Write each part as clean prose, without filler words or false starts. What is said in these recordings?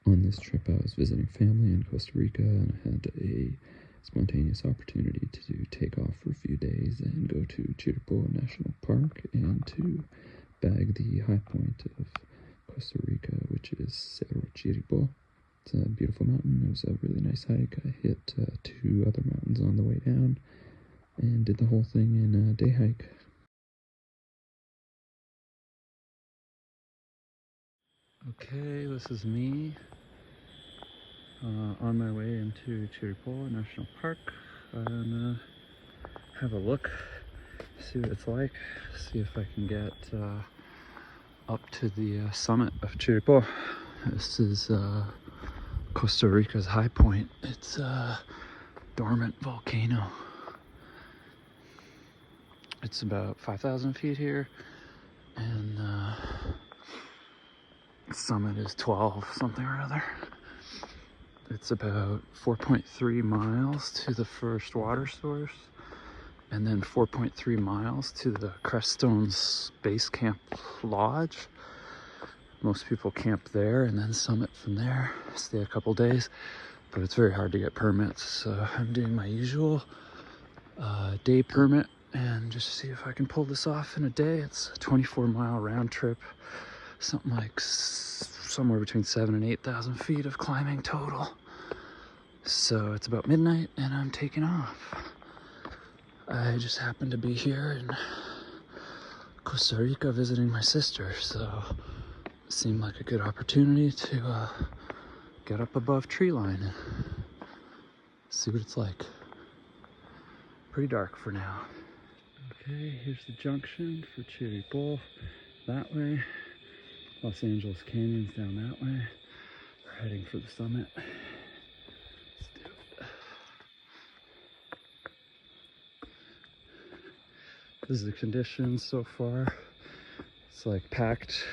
On this trip, I was visiting family in Costa Rica, and I had a spontaneous opportunity to take off for a few days and go to Chirripo National Park and to bag the high point of Costa Rica, which is Cerro Chirripo. It's a beautiful mountain. It was a really nice hike. I hit 2 other mountains on the way down and did the whole thing in a day hike. Okay, this is me on my way into Chirripo National Park. I'm gonna have a look, see what it's like, see if I can get up to the summit of Chirripo. This is Costa Rica's high point. It's a dormant volcano. It's about 5,000 feet here, and the summit is 12 something or other. It's about 4.3 miles to the first water source, and then 4.3 miles to the Crestones base camp lodge. Most people camp there and then summit from there, stay a couple days, but it's very hard to get permits, so I'm doing my usual day permit and just see if I can pull this off in a day. It's a 24-mile round trip, something like somewhere between 7,000 and 8,000 feet of climbing total. So it's about midnight and I'm taking off. I just happened to be here in Costa Rica visiting my sister, so it seemed like a good opportunity to get up above tree line and see what it's like. Pretty dark for now. Okay, here's the junction for Chirripo that way. Los Angeles Canyon's down that way. We're heading for the summit. Let's do it. This is the conditions so far. It's like packed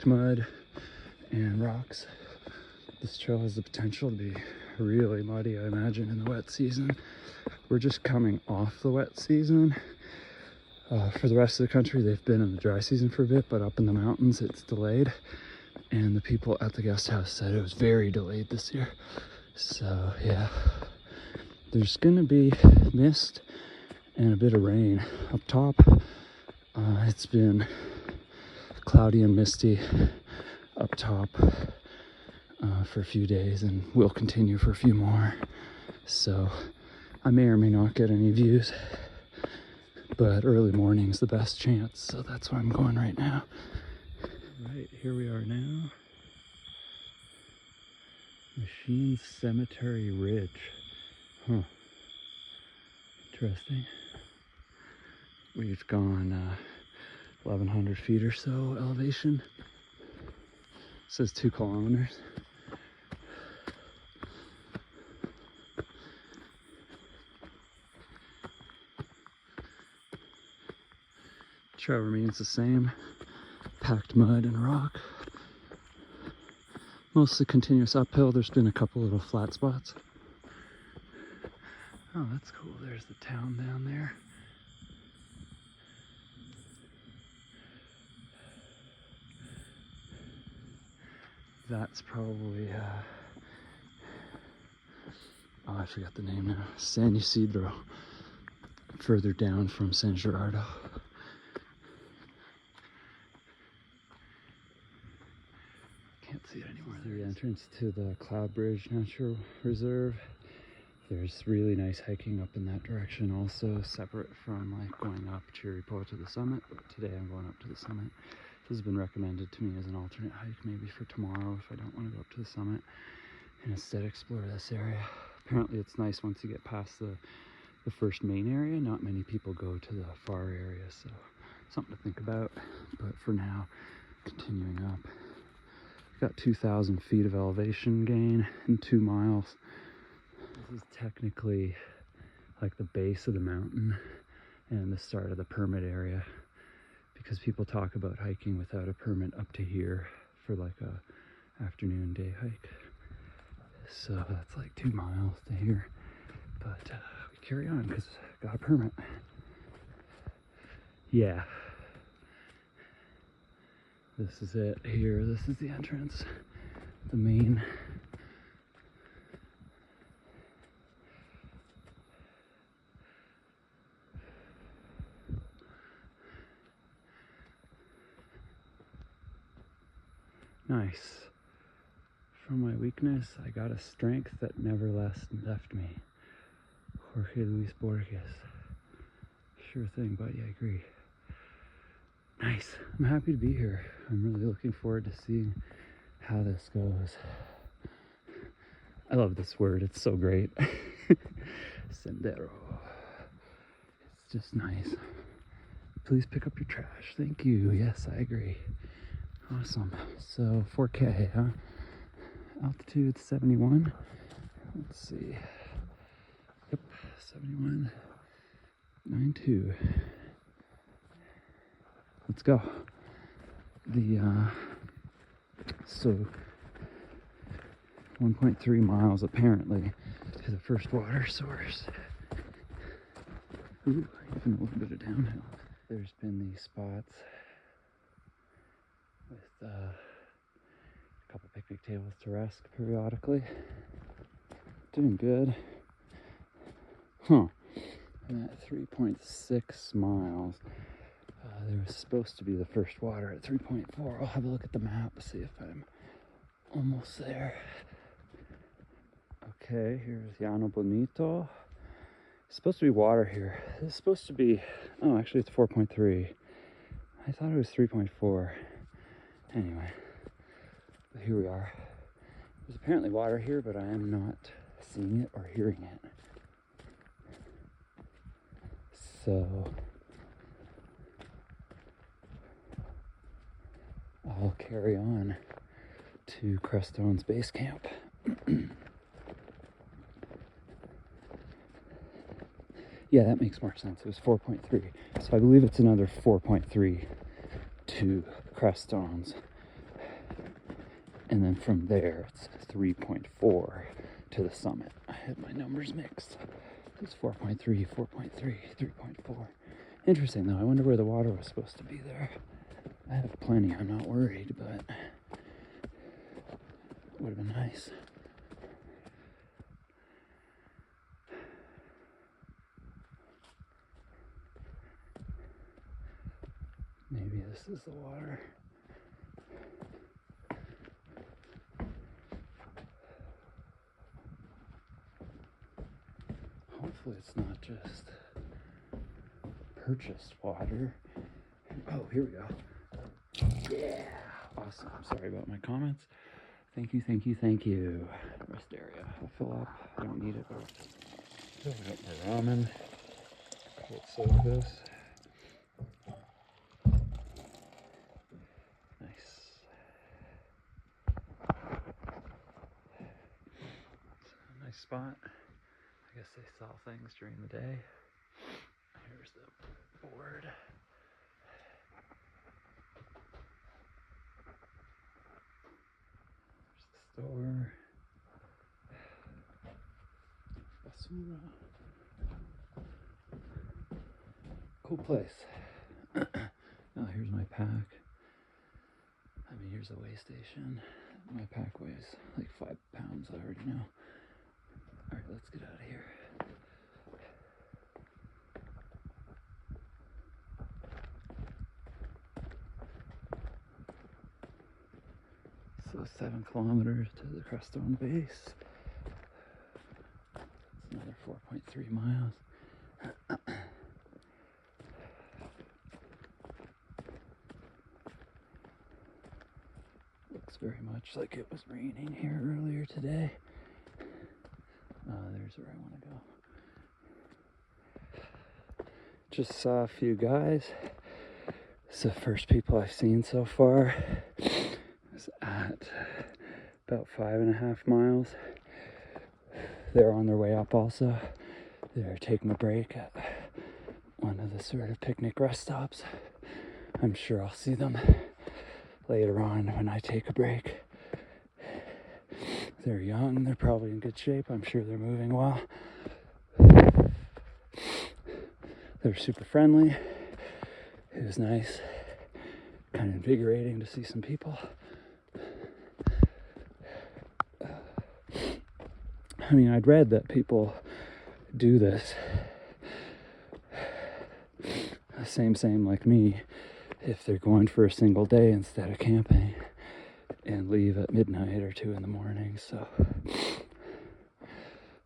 mud and rocks. This trail has the potential to be really muddy, I imagine, in the wet season. We're just coming off the wet season. For the rest of the country, they've been in the dry season for a bit, but up in the mountains, it's delayed. And the people at the guest house said it was very delayed this year. So yeah, there's gonna be mist and a bit of rain up top. It's been cloudy and misty up top for a few days and will continue for a few more. So I may or may not get any views, but early morning's the best chance, so that's where I'm going right now. Right, here we are now. Machine Cemetery Ridge. Huh. Interesting. We've gone 1,100 feet or so elevation. It says 2 kilometers. Trail remains the same. Packed mud and rock. Mostly continuous uphill. There's been a couple little flat spots. Oh, that's cool. There's the town down there. That's probably, oh, I forgot the name now. San Isidro. Further down from San Gerardo. Can't see it anymore. The entrance to the Cloud Bridge Natural Reserve. There's really nice hiking up in that direction also, separate from like going up Chirripo to the summit, but today I'm going up to the summit. This has been recommended to me as an alternate hike, maybe for tomorrow if I don't want to go up to the summit and instead explore this area. Apparently it's nice once you get past the first main area. Not many people go to the far area, so something to think about. But for now, continuing up. Got 2,000 feet of elevation gain in 2 miles. This is technically like the base of the mountain and the start of the permit area, because people talk about hiking without a permit up to here for like a afternoon day hike. So that's like 2 miles to here, but we carry on because I got a permit. Yeah, this is it here. This is the entrance, the main Nice. From my weakness, I got a strength that never left me. Jorge Luis Borges. Sure thing, buddy, I agree. Nice. I'm happy to be here. I'm really looking forward to seeing how this goes. I love this word. It's so great. Sendero. It's just nice. Please pick up your trash. Thank you. Yes, I agree. Awesome. So 4K, huh? Altitude 71. Let's see. Yep, 71.92. Let's go. So 1.3 miles apparently to the first water source. Ooh, even a little bit of downhill. There's been these spots with a couple picnic tables to rest periodically. Doing good. Huh. I'm at 3.6 miles. There was supposed to be the first water at 3.4. I'll have a look at the map, see if I'm almost there. Okay, here's Llano Bonito. It's supposed to be water here. It's supposed to be, oh, actually it's 4.3. I thought it was 3.4. Anyway, but here we are. There's apparently water here, but I am not seeing it or hearing it. So I'll carry on to Crestones base camp. Yeah, that makes more sense. It was 4.3. So I believe it's another 4.3 to Crestones. And then from there, it's 3.4 to the summit. I had my numbers mixed. It's 4.3, 4.3, 3.4. Interesting though, I wonder where the water was supposed to be there. I have plenty, I'm not worried, but it would have been nice. Maybe this is the water. Hopefully it's not just purchased water. Oh, here we go. Yeah, awesome. Sorry about my comments. Thank you, thank you, thank you. Rest area. I'll fill up. I don't need it, but filling up my ramen. Cold sodas. Nice. Nice spot. I guess they sell things during the day. Here's the board. There's the store. Basura. Cool place. Oh, here's my pack. I mean, here's the weigh station. My pack weighs like 5 pounds, I already know. Alright, let's get out of here. So 7 kilometers to the Crestone base. It's another 4.3 miles. Looks very much like it was raining here earlier today. There's where I want to go. Just saw a few guys. It's the first people I've seen so far. It's at about 5.5 miles. They're on their way up also. They're taking a break at one of the sort of picnic rest stops. I'm sure I'll see them later on when I take a break. They're young, they're probably in good shape. I'm sure they're moving well. They're super friendly. It was nice, kind of invigorating to see some people. I mean, I'd read that people do this. Same like me, if they're going for a single day instead of camping. and leave at midnight or 2 in the morning, so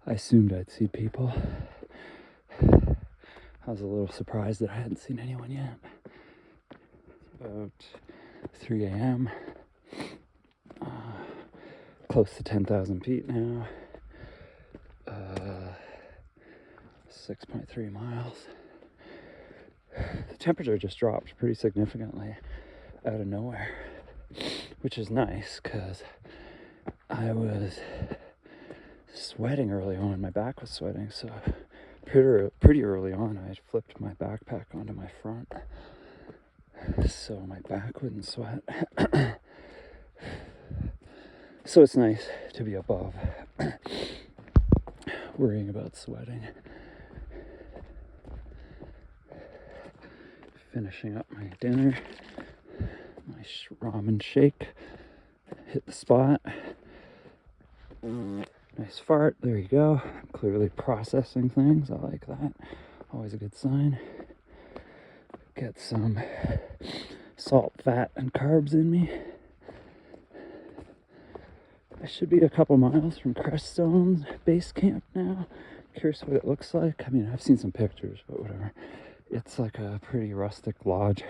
I assumed I'd see people. I was a little surprised that I hadn't seen anyone yet. It's about 3 a.m. Close to 10,000 feet now. 6.3 miles. The temperature just dropped pretty significantly out of nowhere, which is nice because I was sweating early on. My back was sweating, so pretty early on I flipped my backpack onto my front so my back wouldn't sweat. So it's nice to be above worrying about sweating. Finishing up my dinner, my ramen shake, hit the spot. Nice fart, there you go. I'm clearly processing things, I like that. Always a good sign. Get some salt, fat, and carbs in me. I should be a couple miles from Crestones base camp now. Curious what it looks like. I mean, I've seen some pictures, but whatever. It's like a pretty rustic lodge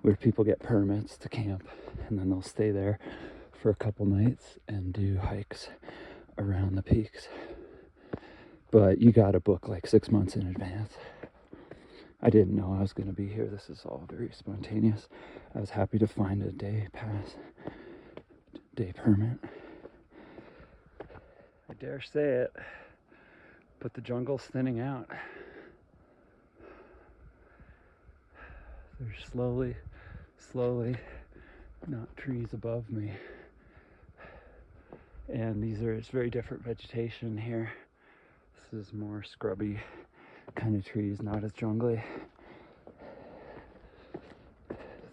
where people get permits to camp, and then they'll stay there for a couple nights and do hikes around the peaks. But you gotta book like 6 months in advance. I didn't know I was gonna be here. This is all very spontaneous. I was happy to find a day permit. I dare say it, but the jungle's thinning out. There's slowly not trees above me. And it's very different vegetation here. This is more scrubby kind of trees, not as jungly.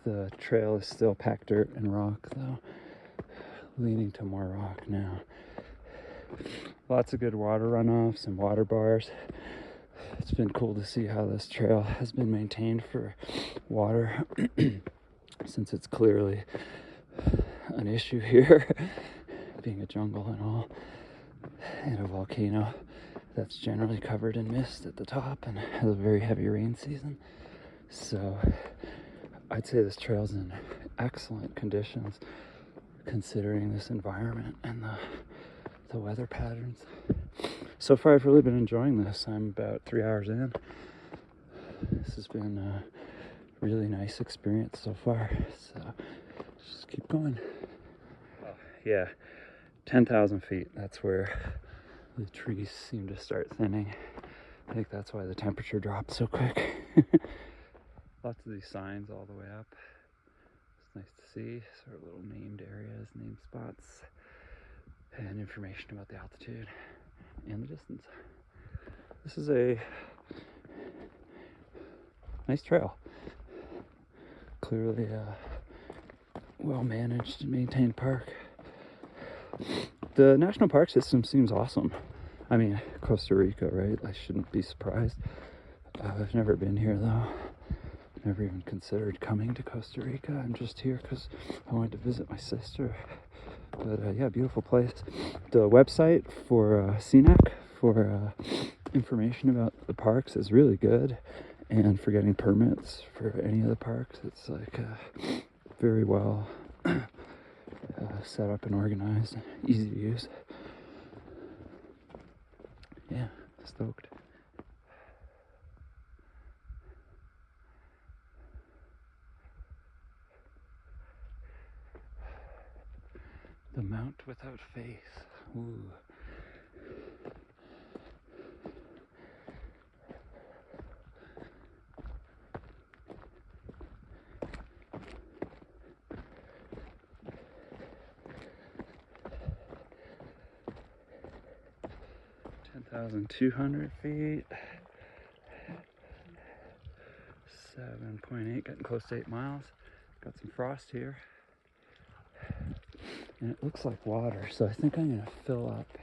The trail is still packed dirt and rock though, leaning to more rock now. Lots of good water runoffs and water bars. It's been cool to see how this trail has been maintained for water since it's clearly an issue here, being a jungle and all, and a volcano that's generally covered in mist at the top and has a very heavy rain season. So I'd say this trail's in excellent conditions considering this environment and the weather patterns. So far I've really been enjoying this. I'm about 3 hours in. This has been a really nice experience so far, so just keep going. Yeah, 10,000 feet, that's where the trees seem to start thinning. I think that's why the temperature dropped so quick. Lots of these signs all the way up. It's nice to see, sort of little named areas, named spots, and information about the altitude and the distance. This is a nice trail. Clearly a well-managed and maintained park. The national park system seems awesome. I mean, Costa Rica, right? I shouldn't be surprised. I've never been here though. Never even considered coming to Costa Rica. I'm just here because I wanted to visit my sister. But yeah, beautiful place. The website for CNAC for information about the parks is really good. And for getting permits for any of the parks, it's like very well set up and organized, easy to use. Yeah, stoked. The Mount Without Face. Ooh. (10,200 feet). 7.8, getting close to 8 miles. Got some frost here. And it looks like water, so I think I'm gonna fill up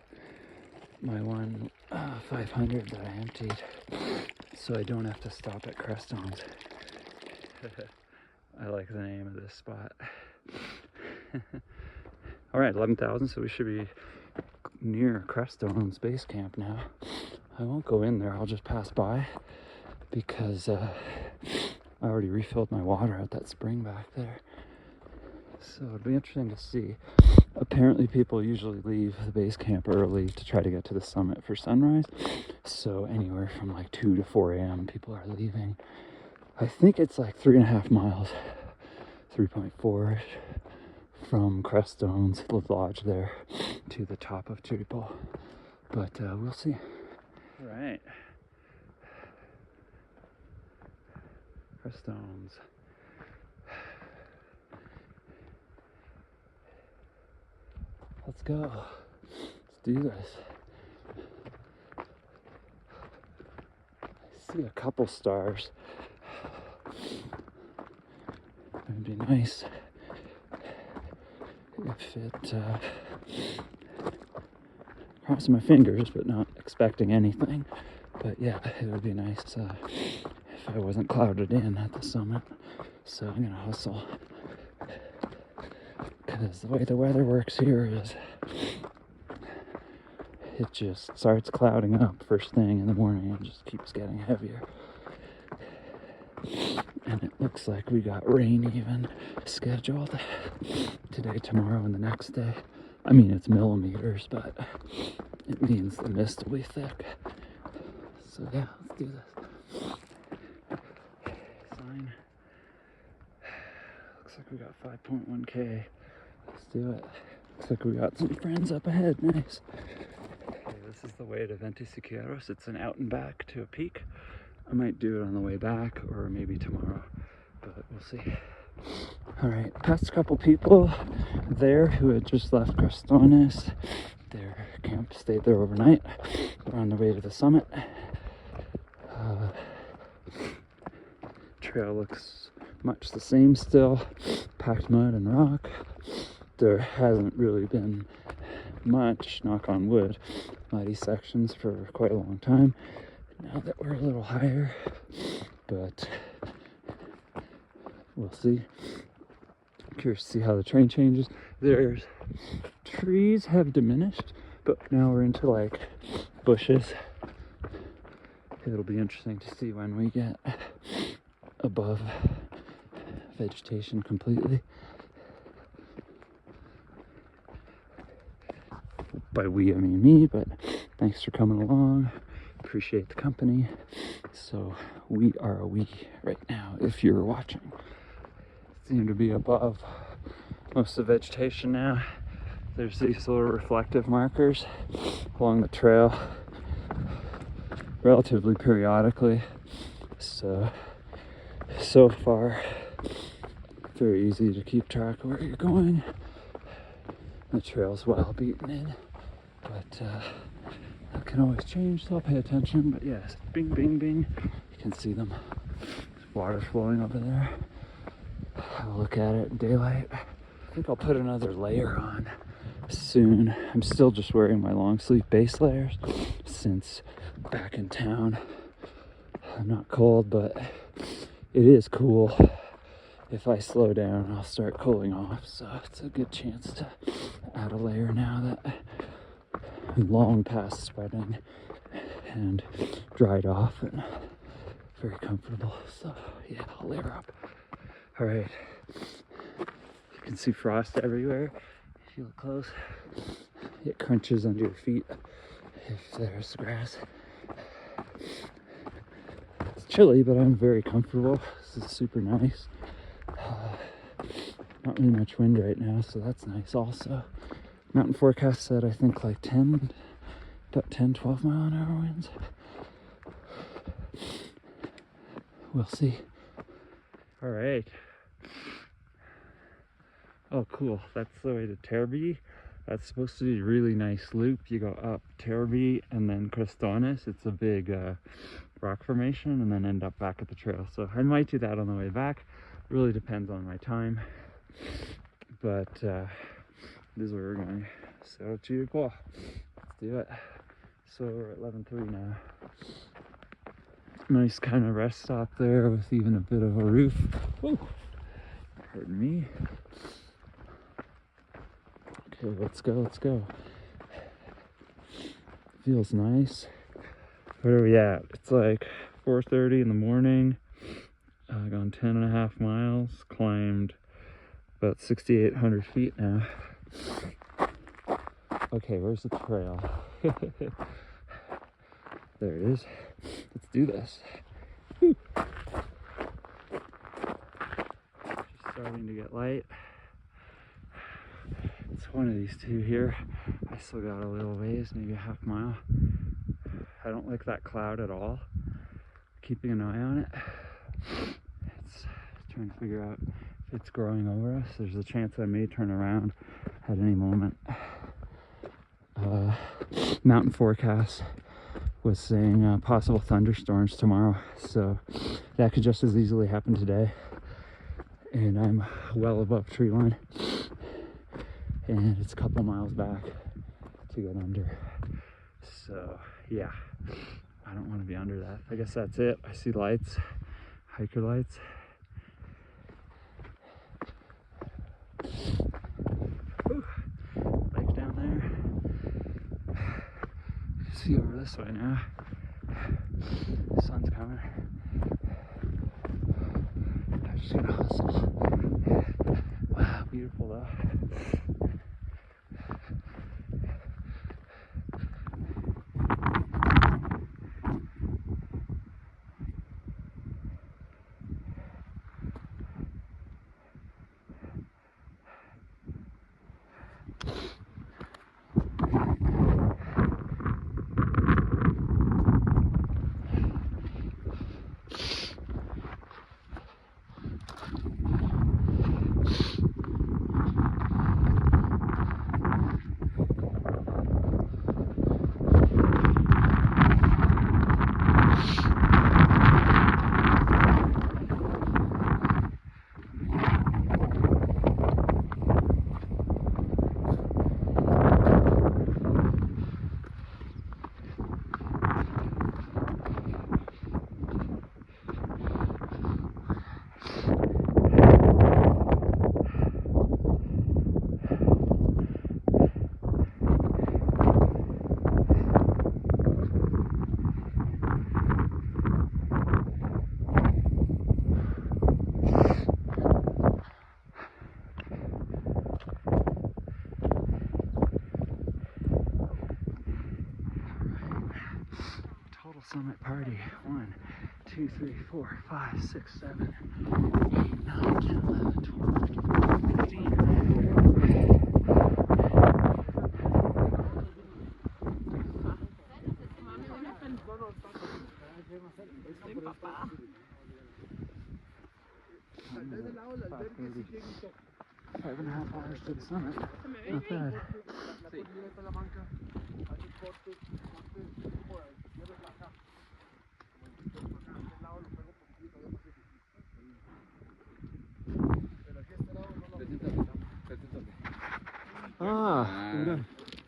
my one 500 that I emptied so I don't have to stop at Crestones. I like the name of this spot. All right, 11,000, so we should be near Crestones base camp now. I won't go in there, I'll just pass by because I already refilled my water at that spring back there. So it'd be interesting to see. Apparently people usually leave the base camp early to try to get to the summit for sunrise. So anywhere from like 2 to 4 a.m. people are leaving. I think it's like 3.5 miles, 3.4 from Crestones, the lodge there, to the top of Chirripo. But we'll see. All right. Crestones. Let's go. Let's do this. I see a couple stars. It'd be nice if it, crossing my fingers, but not expecting anything. But yeah, it would be nice if I wasn't clouded in at the summit. So I'm gonna hustle. Because the way the weather works here is it just starts clouding up first thing in the morning and just keeps getting heavier. And it looks like we got rain even scheduled today, tomorrow, and the next day. I mean, it's millimeters, but it means the mist will be thick. So yeah, let's do this. Sign. Looks like we got 5.1K. Let's do it. Looks like we got some friends up ahead. Nice. Okay, this is the way to Ventisiqueros. It's an out and back to a peak. I might do it on the way back or maybe tomorrow, but we'll see. All right, passed a couple people there who had just left Crestones. Their camp stayed there overnight. We're on the way to the summit. Trail looks much the same still, packed mud and rock. There hasn't really been much, knock on wood, muddy sections for quite a long time. Now that we're a little higher, but we'll see. I'm curious to see how the train changes. There's trees have diminished, but now we're into like bushes. It'll be interesting to see when we get above vegetation completely. By we, I mean me, but thanks for coming along. Appreciate the company. So we are a we right now, if you're watching. Seem to be above most of the vegetation now. There's these little reflective markers along the trail relatively periodically. So far, very easy to keep track of where you're going. The trail's well beaten in, but that can always change, so I'll pay attention. But yes, bing, bing, bing. You can see them. There's water flowing over there. Have a look at it in daylight. I think I'll put another layer on soon. I'm still just wearing my long sleeve base layers since back in town. I'm not cold, but it is cool. If I slow down, I'll start cooling off. So it's a good chance to add a layer now that I'm long past spreading and dried off and very comfortable. So yeah, I'll layer up. All right. You can see frost everywhere. If you look close, it crunches under your feet if there's grass. It's chilly, but I'm very comfortable. This is super nice. Not really much wind right now, so that's nice also. Mountain forecast said I think like 12 mile an hour winds. We'll see. All right. Oh, cool. That's the way to Terbi. That's supposed to be a really nice loop. You go up Terbi and then Crestones. It's a big rock formation, and then end up back at the trail. So I might do that on the way back. Really depends on my time. But this is where we're going. So Chirripo. Let's do it. So we're at 11:03 now. Nice kind of rest stop there with even a bit of a roof. Whoa. Pardon me. Okay. Okay, let's go, let's go. Feels nice. Where are we at? It's like 4:30 in the morning. Gone 10.5 miles, climbed about 6,800 feet now. Okay, where's the trail? There it is. Let's do this. Whew. Just starting to get light. It's one of these two here. I still got a little ways, maybe a half mile. I don't like that cloud at all. Keeping an eye on it. It's trying to figure out if it's growing over us. There's a chance I may turn around at any moment. Mountain forecast was saying possible thunderstorms tomorrow, so that could just as easily happen today. And I'm well above tree line, and it's a couple miles back to get under. So yeah, I don't want to be under that. I guess that's it. I see lights, hiker lights. Ooh, lake down there. See over this way now. The sun's coming. I'm just gonna hustle. Wow, beautiful though. Summit party. 1, 2, 3, 4, 5, 6, 7, 8, 9, 10, 11, 12, 13, 15. Five and a half hours to the summit. Not bad.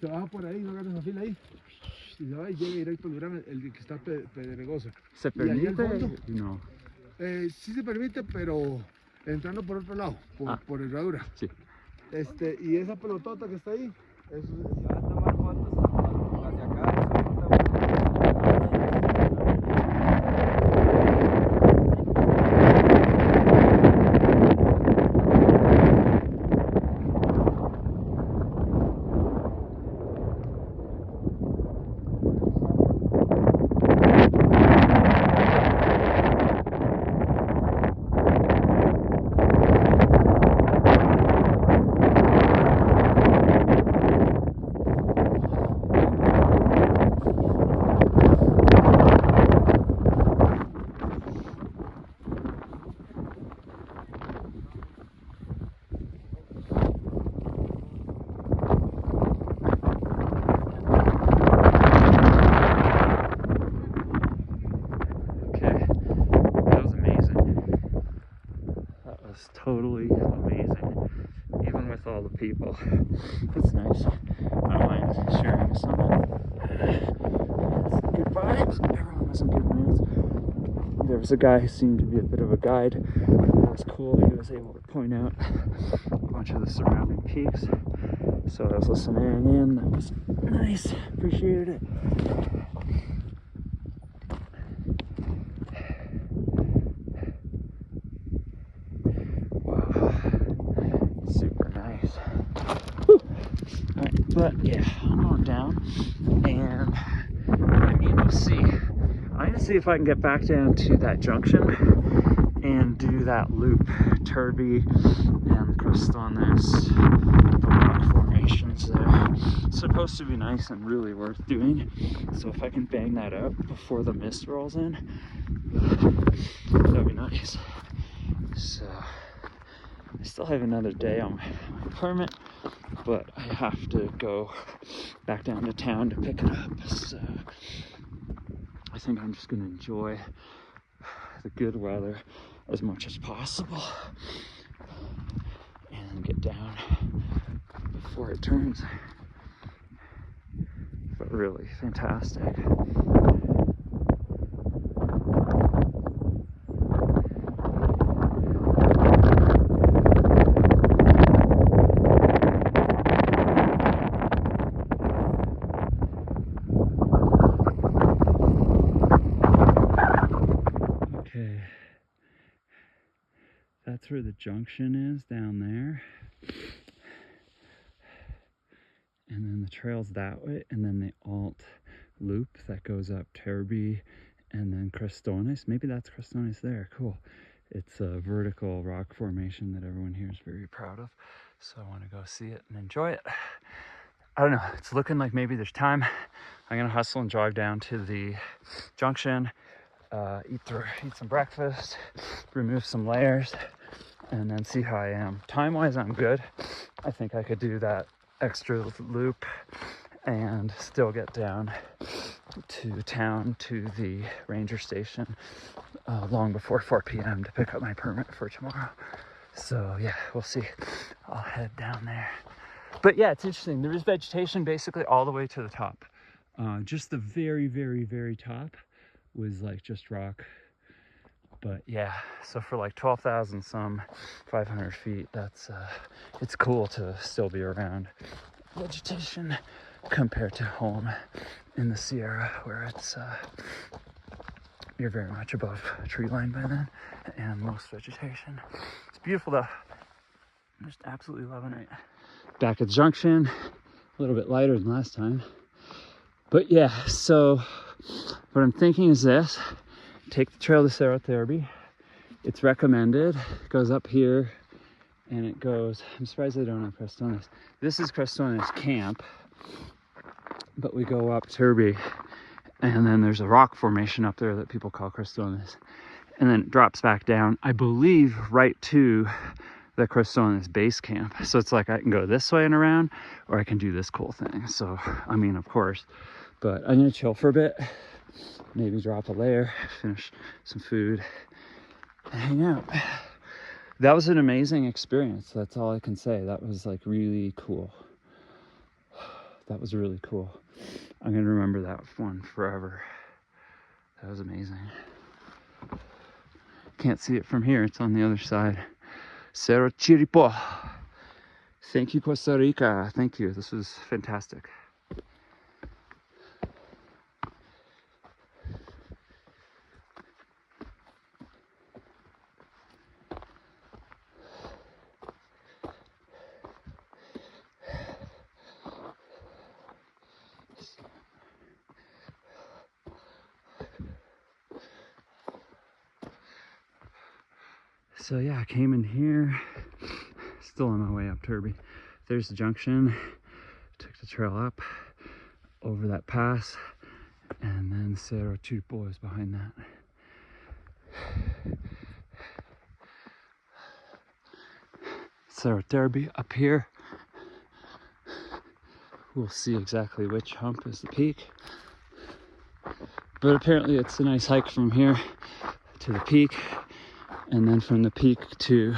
Se baja por ahí, no agarras la fila ahí. Y se va y llega directo al Durán, el que está pedregoso. ¿Se permite? No. Sí se permite, pero entrando por otro lado, por herradura. Sí. Y esa pelotota que está ahí, eso es. Va a tomar fotos hacia acá. Totally amazing, even with all the people. It's nice. I don't mind sharing the summit. Good vibes. Everyone was in good moods. There was a guy who seemed to be a bit of a guide. That was cool. He was able to point out a bunch of the surrounding peaks. So I was listening in. That was nice. Appreciate it. Wow. Super nice. Whew. All right, but yeah, I'm on down, and I mean, we'll see. I'm gonna see if I can get back down to that junction and do that loop, Terbi and Crestones, the rock formations there. It's supposed to be nice and really worth doing. So if I can bang that up before the mist rolls in, that'd be nice. So I still have another day on my permit, but I have to go back down to town to pick it up. So I think I'm just gonna enjoy the good weather as much as possible and get down before it turns. But really fantastic. Okay, that's where the junction is down there. And then the trail's that way, and then the alt loop that goes up Terbi and then Crestones. Maybe that's Crestones there. Cool. It's a vertical rock formation that everyone here is very proud of. So I want to go see it and enjoy it. I don't know. It's looking like maybe there's time. I'm going to hustle and drive down to the junction, eat some breakfast, remove some layers, and then see how I am. Time-wise, I'm good. I think I could do that extra loop and still get down to town to the ranger station long before 4 p.m. to pick up my permit for tomorrow. So yeah, we'll see. I'll head down there. But yeah, it's interesting. There is vegetation basically all the way to the top. Just the very, very, very top was like just rock. But yeah, so for like 12,000 some 500 feet, that's it's cool to still be around vegetation compared to home in the Sierra, where it's you're very much above tree line by then and most vegetation. It's beautiful though. I'm just absolutely loving it. Back at the junction, a little bit lighter than last time. But yeah, so what I'm thinking is this: take the trail to Cerro Terbi. It's recommended. It goes up here and it goes, I'm surprised they don't have Crestones. This is Crestones camp, but we go up Terbi, and then there's a rock formation up there that people call Crestones, and then it drops back down, I believe, right to the Crestones base camp. So it's like I can go this way and around, or I can do this cool thing. So I mean, of course, but I'm gonna chill for a bit, maybe drop a layer, finish some food, and hang out. That was an amazing experience. That's all I can say. That was like really cool. That was really cool. I'm gonna remember that one forever. That was amazing. Can't see it from here. It's on the other side. Cerro Chirripo. Thank you, Costa Rica. Thank you. This was fantastic. So yeah, I came in here, still on my way up Terbi. There's the junction, took the trail up over that pass, and then Cerro Chirripo is behind that. Cerro Terbi up here. We'll see exactly which hump is the peak. But apparently it's a nice hike from here to the peak, and then from the peak to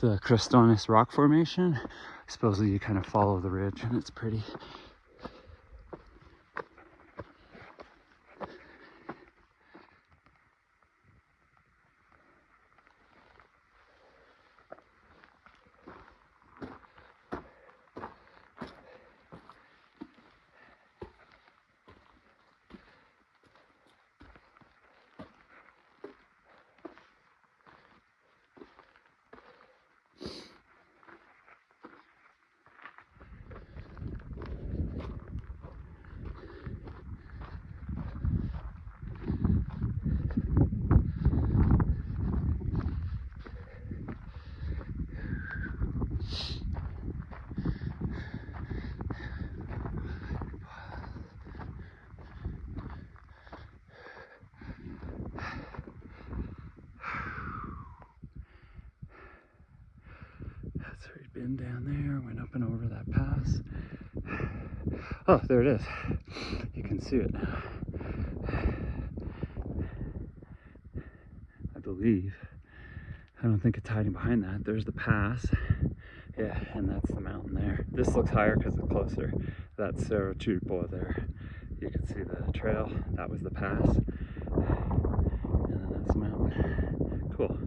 the Crestones rock formation. Supposedly you kind of follow the ridge and it's pretty. in down there, went up and over that pass. Oh, there it is. You can see it now. I believe. I don't think it's hiding behind that. There's the pass. Yeah, and that's the mountain there. This looks higher because it's closer. That's Chirripo there. You can see the trail. That was the pass. And then that's the mountain. Cool.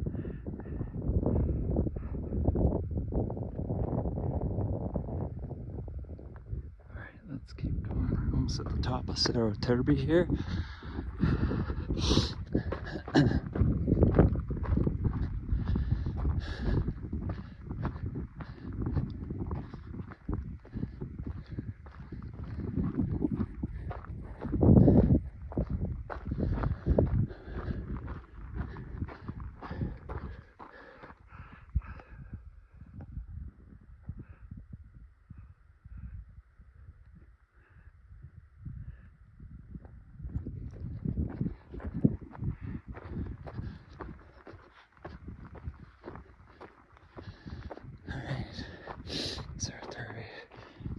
Alright, let's keep going. We're almost at the top of Cerro Terbi here.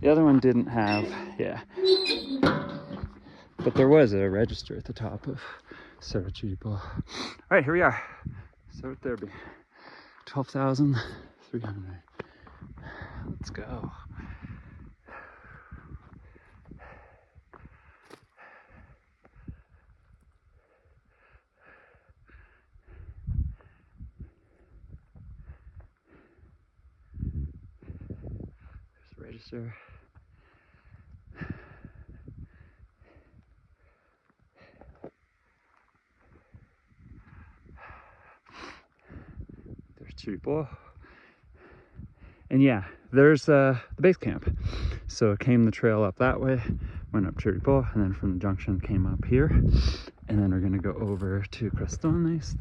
The other one didn't have, yeah. But there was a register at the top of Cerro Chirripo. All right, here we are. Cerro Terbi. 12,300. Let's go. There's the register. Chirripo. And yeah, there's the base camp. So it came the trail up that way, went up Chirripo, and then from the junction came up here. And then we're gonna go over to Crestones.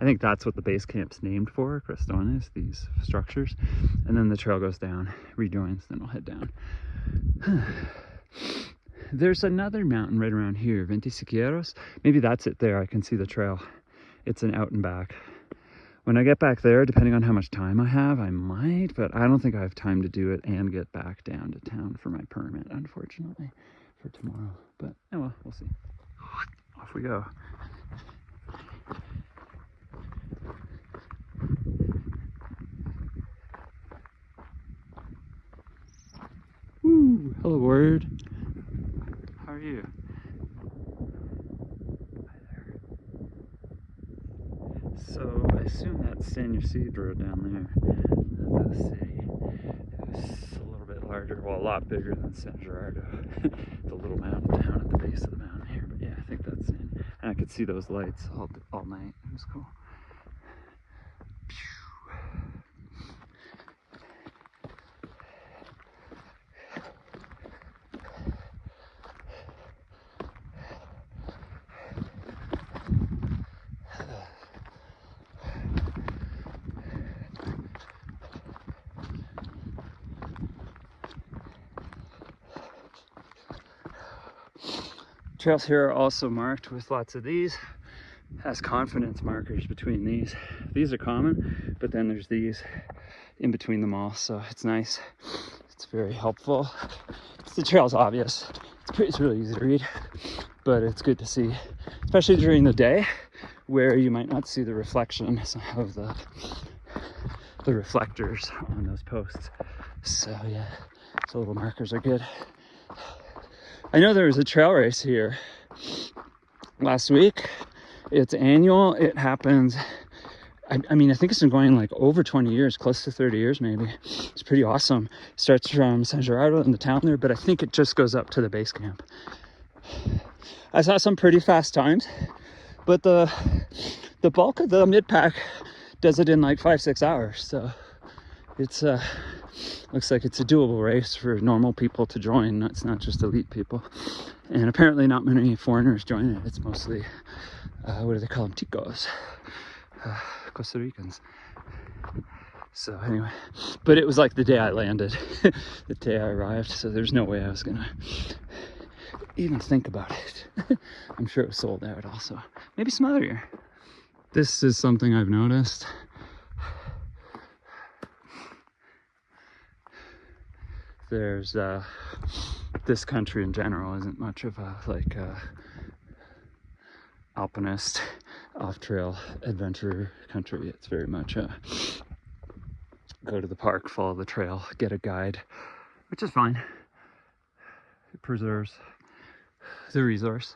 I think that's what the base camp's named for, Crestones, these structures. And then the trail goes down, rejoins, then we'll head down. There's another mountain right around here, 20 Siqueiros. Maybe that's it there, I can see the trail. It's an out and back. When I get back there, depending on how much time I have, I might, but I don't think I have time to do it and get back down to town for my permit, unfortunately, for tomorrow. But, oh well, we'll see. Off we go. Woo! Hello, word. How are you? So I assume that's San Gerardo down there, the city. It's a little bit larger, well, a lot bigger than San Gerardo. The little mountain town at the base of the mountain here. But yeah, I think that's it. And I could see those lights all night. It was cool. Trails here are also marked with lots of these as confidence markers between these. These are common, but then there's these in between them all, so it's nice. It's very helpful. The trail's obvious. It's really easy to read, but it's good to see, especially during the day where you might not see the reflection of the reflectors on those posts. So yeah, so little markers are good. I know there was a trail race here last week. It's annual. It happens, I mean, I think it's been going like over 20 years, close to 30 years maybe. It's pretty awesome. It starts from San Gerardo in the town there, but I think it just goes up to the base camp. I saw some pretty fast times, but the bulk of the mid-pack does it in like 5-6 hours. So it's looks like it's a doable race for normal people to join. It's not just elite people. And apparently not many foreigners join it. It's mostly, what do they call them? Ticos. Costa Ricans. So anyway, but it was like the day I landed, the day I arrived. So there's no way I was gonna even think about it. I'm sure it was sold out also. Maybe some other year. This is something I've noticed. there's this country in general isn't much of a like alpinist off-trail adventure country. It's very much go to the park, follow the trail, get a guide, which is fine. It preserves the resource,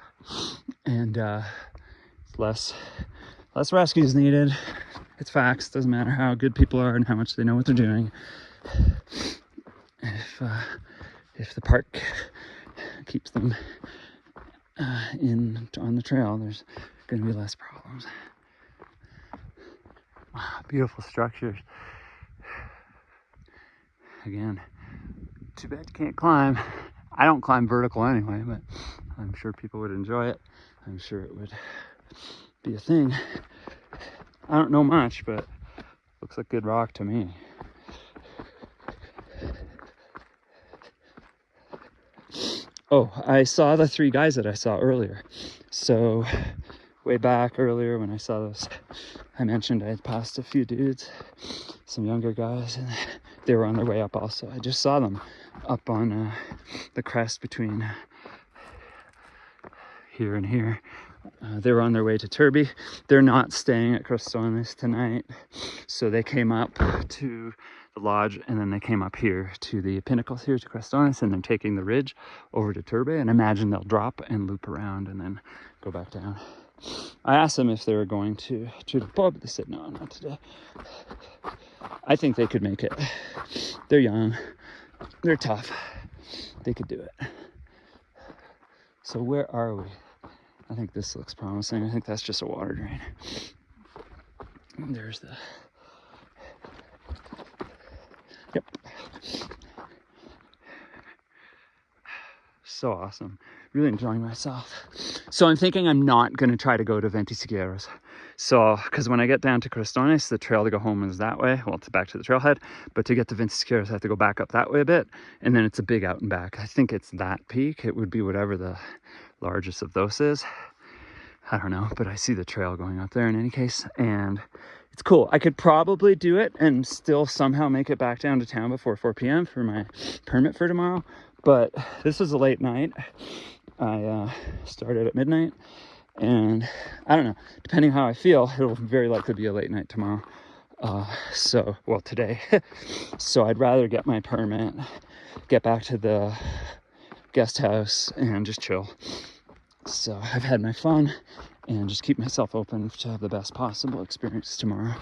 and less rescues needed. It's facts. Doesn't matter how good people are and how much they know what they're doing. If the park keeps them on the trail, there's going to be less problems. Wow, beautiful structures. Again, too bad you can't climb. I don't climb vertical anyway, but I'm sure people would enjoy it. I'm sure it would be a thing. I don't know much, but looks like good rock to me. Oh, I saw the 3 guys that I saw earlier. So way back earlier when I saw those, I mentioned I had passed a few dudes, some younger guys, and they were on their way up also. I just saw them up on the crest between here and here. They were on their way to Terbi. They're not staying at Crestones tonight, so they came up to the lodge, and then they came up here to the pinnacles here to Crestones, and they're taking the ridge over to Terbi, and I imagine they'll drop and loop around and then go back down. I asked them if they were going to Chirripo, but they said no, not today. I think they could make it. They're young, they're tough, they could do it. So where are we? I think this looks promising. I think that's just a water drain. And there's the... Yep. So awesome. Really enjoying myself. So I'm thinking I'm not going to try to go to Ventisqueros. So, because when I get down to Crestones, the trail to go home is that way. Well, it's back to the trailhead. But to get to Ventisqueros, I have to go back up that way a bit. And then it's a big out and back. I think it's that peak. It would be whatever the largest of those is. I don't know, but I see the trail going up there in any case, and it's cool. I could probably do it and still somehow make it back down to town before 4 p.m. for my permit for tomorrow, but this was a late night. I started at midnight, and I don't know, depending how I feel, it'll very likely be a late night tomorrow. Well, today. So I'd rather get my permit, get back to the guest house, and just chill. So I've had my fun and just keep myself open to have the best possible experience tomorrow.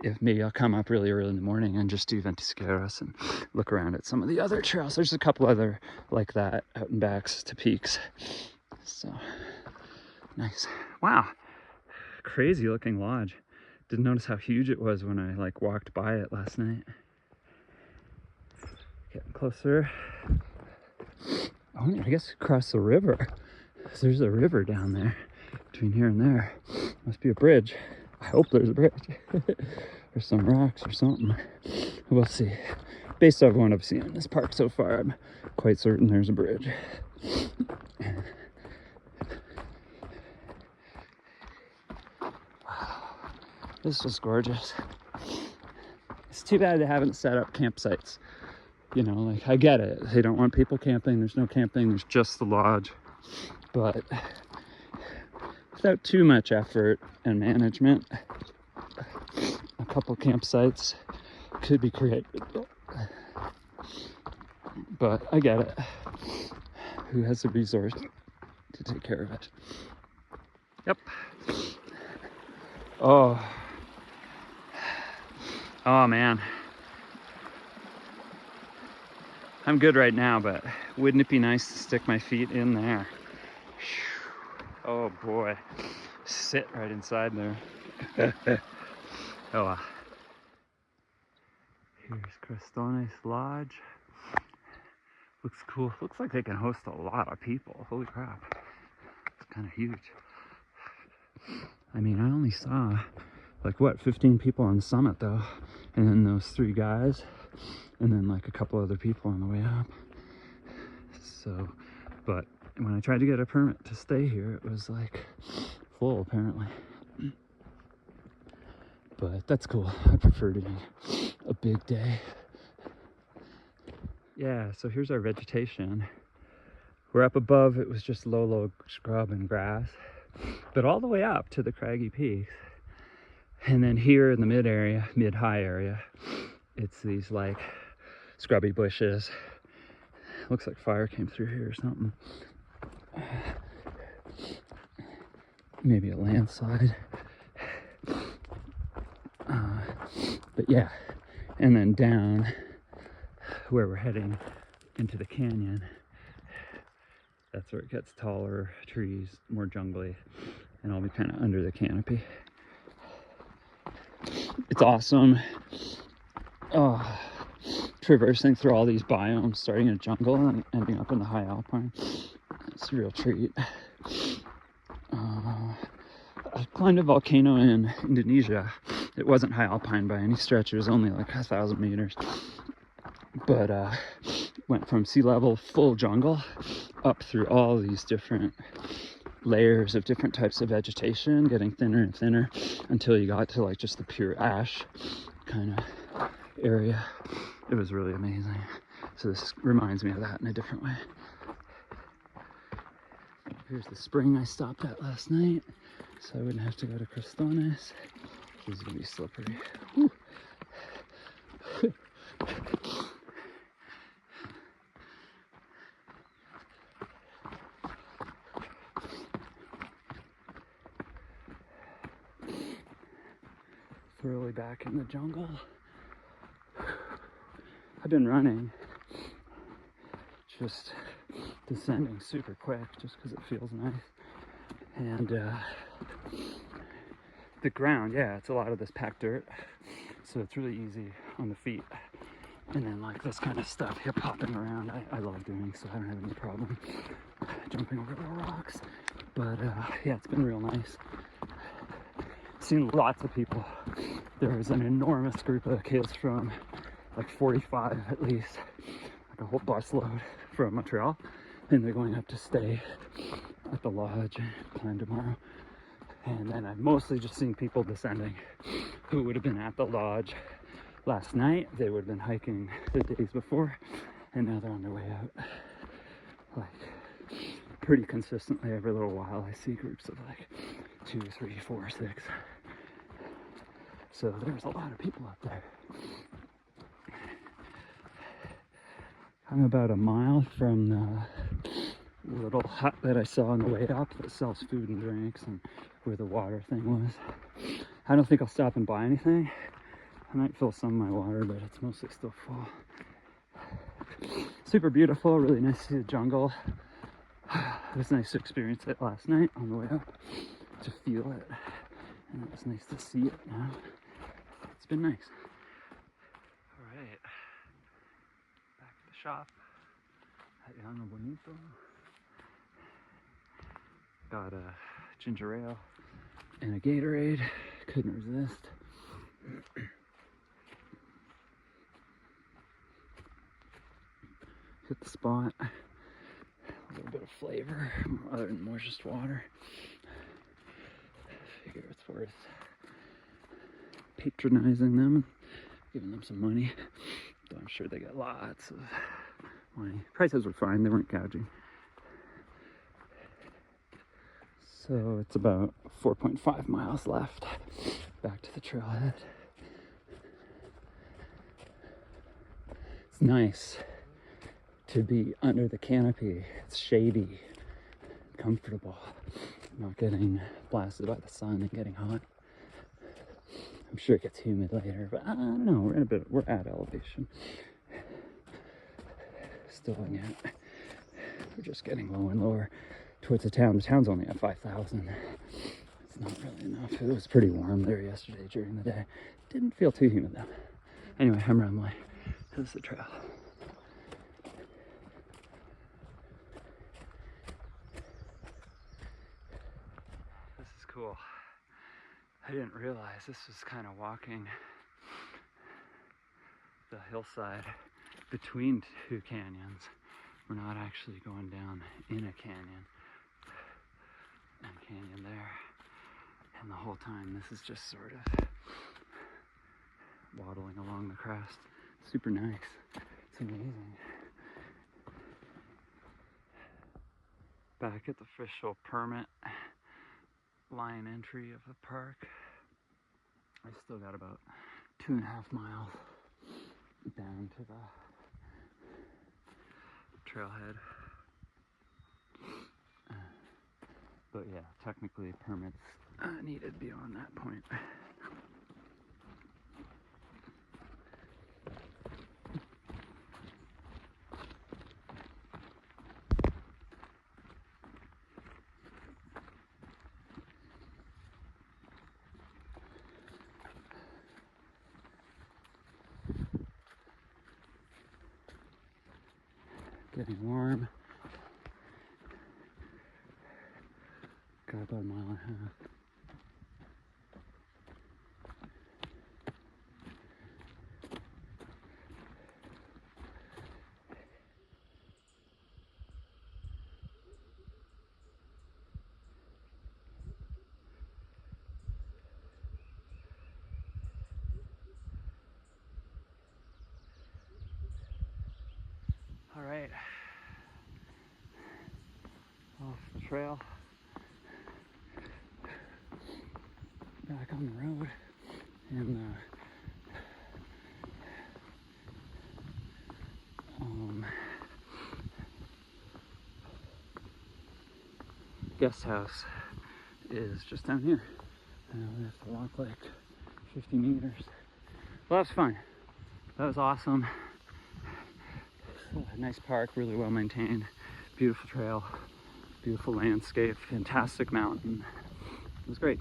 If maybe I'll come up really early in the morning and just do Ventisqueros and look around at some of the other trails. There's a couple other like that out and backs to peaks. So nice. Wow, crazy looking lodge. Didn't notice how huge it was when I like walked by it last night. Getting closer. Oh, I guess across the river. There's a river down there between here and there. Must be a bridge. I hope there's a bridge. Or some rocks or something. We'll see. Based on what I've seen in this park so far, I'm quite certain there's a bridge. Wow. This is gorgeous. It's too bad they haven't set up campsites. You know, like, I get it. They don't want people camping. There's no camping. There's just the lodge. But without too much effort and management, a couple campsites could be created. But I get it. Who has the resource to take care of it? Yep. Oh. Oh, man. I'm good right now, but wouldn't it be nice to stick my feet in there? Oh boy, sit right inside there. Oh well. Here's Crestones Lodge. Looks cool. Looks like they can host a lot of people. Holy crap. It's kind of huge. I mean, I only saw like what, 15 people on the summit though. And then those 3 guys. And then like a couple other people on the way up. So, but when I tried to get a permit to stay here, it was like full apparently. But that's cool. I prefer doing a big day. yeah, so here's our vegetation. We're up above, it was just low scrub and grass, but all the way up to the craggy peaks. And then here in the mid-high area, it's these like scrubby bushes. Looks like fire came through here or something. Maybe a landslide. But yeah, and then down where we're heading into the canyon, that's where it gets taller, trees, more jungly, and I'll be kind of under the canopy. It's awesome. Traversing through all these biomes, starting in a jungle and ending up in the high alpine. It's a real treat. I climbed a volcano in Indonesia. It wasn't high alpine by any stretch. It was only like 1,000 meters. But went from sea level, full jungle, up through all these different layers of different types of vegetation, getting thinner and thinner until you got to like just the pure ash kind of area. It was really amazing. So this reminds me of that in a different way. Here's the spring I stopped at last night, so I wouldn't have to go to Crestones. This is gonna be slippery. Whew. Thoroughly back in the jungle. I've been running, just descending super quick just because it feels nice. And the ground, yeah, it's a lot of this packed dirt, so it's really easy on the feet. And then like this kind of stuff here popping around, I love doing, so I don't have any problem jumping over the rocks. But yeah, it's been real nice. Seen lots of people. There was an enormous group of kids from like 45 at least, like a whole busload from Montreal, and they're going up to stay at the lodge and climb tomorrow. And then I've mostly just seen people descending who would have been at the lodge last night. They would have been hiking the days before, and now they're on their way out. Like pretty consistently every little while I see groups of like 2, 3, 4, 6. So there's a lot of people up there. I'm about a mile from the little hut that I saw on the way up that sells food and drinks and where the water thing was. I don't think I'll stop and buy anything. I might fill some of my water, but it's mostly still full. Super beautiful, really nice to see the jungle. It was nice to experience it last night on the way up, to feel it. And it was nice to see it now. It's been nice. All right, back to the shop at Llano Bonito. Got a ginger ale and a Gatorade. Couldn't resist. Hit the spot. A little bit of flavor, other than more just water. Figure it's worth patronizing them, giving them some money. Though I'm sure they get lots of money. Prices were fine, they weren't gouging. So it's about 4.5 miles left back to the trailhead. It's nice to be under the canopy. It's shady, comfortable, not getting blasted by the sun and getting hot. I'm sure it gets humid later, but I don't know. We're at elevation. Still yet. We're just getting lower and lower towards the town. The town's only at 5,000. It's not really enough. It was pretty warm there yesterday during the day. Didn't feel too humid though. Anyway, I'm rambling. This is the trail. This is cool. I didn't realize this was kind of walking the hillside between two canyons. We're not actually going down in a canyon and canyon there. And the whole time this is just sort of waddling along the crest. Super nice. It's amazing. back at the official permit line entry of the park. I still got about 2.5 miles down to the trailhead. But yeah, technically permits needed beyond that point. Getting warm. Got about 1.5 miles. All right, off the trail, back on the road, and guest house is just down here. We have to walk like 50 meters. Well, that was fun. That was awesome. A nice park, really well maintained, beautiful trail, beautiful landscape, fantastic mountain. It was great.